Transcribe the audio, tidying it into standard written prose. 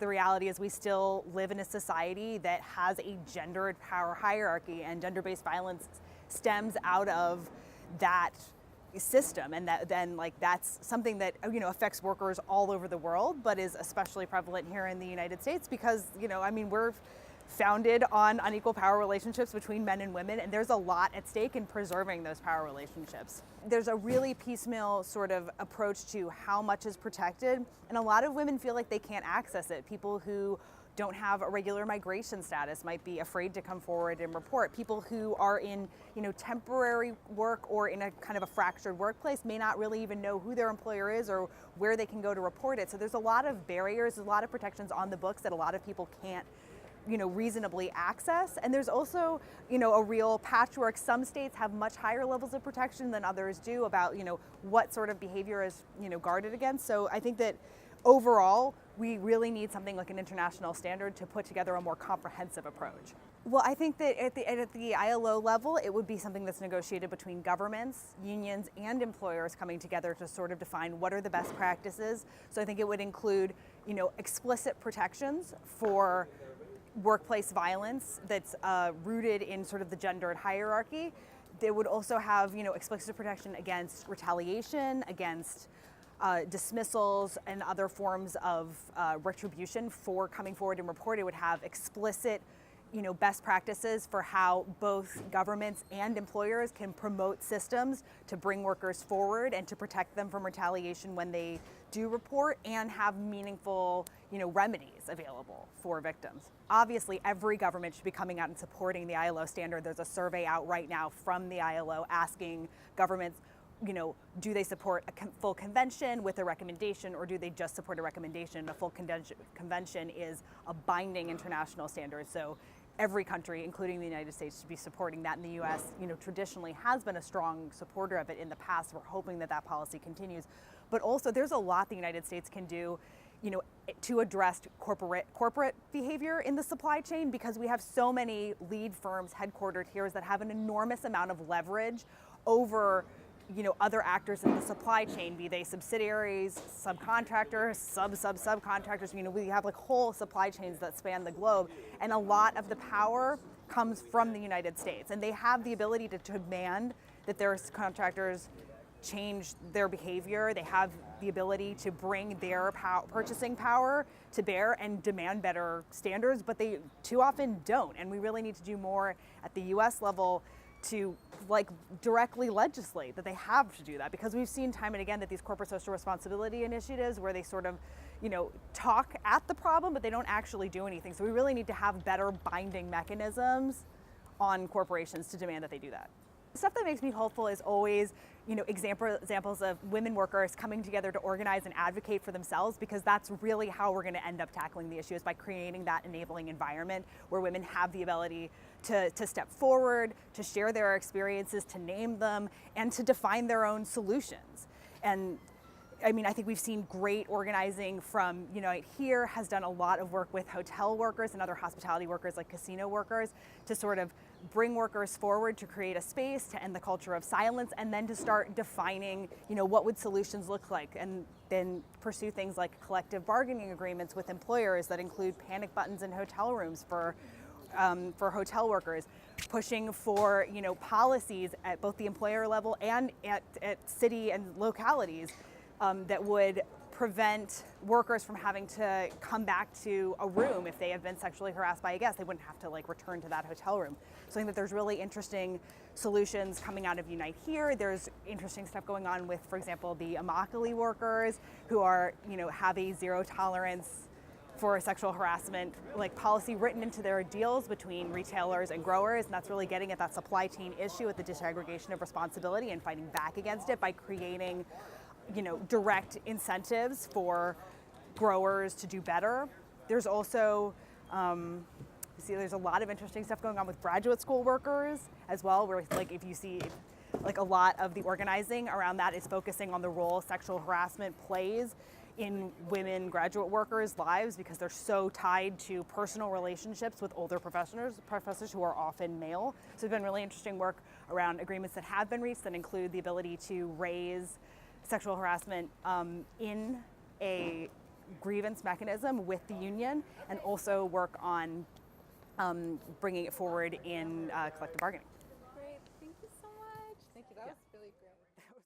The reality is we still live in a society that has a gendered power hierarchy, and gender-based violence stems out of that system, and that's something that affects workers all over the world, but is especially prevalent here in the United States because we're founded on unequal power relationships between men and women, and there's a lot at stake in preserving those power relationships. There's a really piecemeal sort of approach to how much is protected, and a lot of women feel like they can't access it. People who don't have a regular migration status might be afraid to come forward and report. People who are in temporary work or in a kind of a fractured workplace may not really even know who their employer is or where they can go to report it. So there's a lot of barriers, there's a lot of protections on the books that a lot of people can't reasonably access. And there's also, a real patchwork. Some states have much higher levels of protection than others do about, what sort of behavior is, guarded against. So I think that overall, we really need something like an international standard to put together a more comprehensive approach. Well, I think that at the ILO level, it would be something that's negotiated between governments, unions, and employers coming together to sort of define what are the best practices. So I think it would include, explicit protections for workplace violence that's rooted in sort of the gendered hierarchy. They would also have, explicit protection against retaliation, against dismissals and other forms of retribution for coming forward and report. It would have explicit, best practices for how both governments and employers can promote systems to bring workers forward and to protect them from retaliation when they do report, and have meaningful, remedies available for victims. Obviously, every government should be coming out and supporting the ILO standard. There's a survey out right now from the ILO asking governments, do they support a full convention with a recommendation, or do they just support a recommendation? A full convention is a binding international standard. So every country, including the United States, should be supporting that. And the U.S., traditionally has been a strong supporter of it in the past. We're hoping that that policy continues. But also, there's a lot the United States can do, to address corporate behavior in the supply chain, because we have so many lead firms headquartered here that have an enormous amount of leverage over other actors in the supply chain, be they subsidiaries, subcontractors, subcontractors. We have like whole supply chains that span the globe, and a lot of the power comes from the United States, and they have the ability to demand that their contractors change their behavior. They have the ability to bring their purchasing power to bear and demand better standards, but they too often don't. And we really need to do more at the US level to directly legislate that they have to do that, because we've seen time and again that these corporate social responsibility initiatives, where they sort of talk at the problem but they don't actually do anything. So we really need to have better binding mechanisms on corporations to demand that they do that. The stuff that makes me hopeful is always examples of women workers coming together to organize and advocate for themselves, because that's really how we're going to end up tackling the issue, is by creating that enabling environment where women have the ability to step forward, to share their experiences, to name them, and to define their own solutions. And I think we've seen great organizing from, here has done a lot of work with hotel workers and other hospitality workers, like casino workers, to sort of bring workers forward to create a space to end the culture of silence, and then to start defining, what would solutions look like, and then pursue things like collective bargaining agreements with employers that include panic buttons in hotel rooms for hotel workers, pushing for policies at both the employer level and at city and localities that would prevent workers from having to come back to a room if they have been sexually harassed by a guest. They wouldn't have to return to that hotel room. So I think that there's really interesting solutions coming out of Unite Here. There's interesting stuff going on with, for example, the Immokalee workers, who are, have a zero tolerance for sexual harassment policy written into their deals between retailers and growers, and that's really getting at that supply chain issue, at the disaggregation of responsibility, and fighting back against it by creating direct incentives for growers to do better. There's also, there's a lot of interesting stuff going on with graduate school workers as well, where if you see a lot of the organizing around that is focusing on the role sexual harassment plays in women graduate workers' lives, because they're so tied to personal relationships with older professors who are often male. So there's been really interesting work around agreements that have been reached that include the ability to raise sexual harassment in a grievance mechanism with the union, and also work on bringing it forward in collective bargaining. Great, thank you so much. Thank you. That was really great.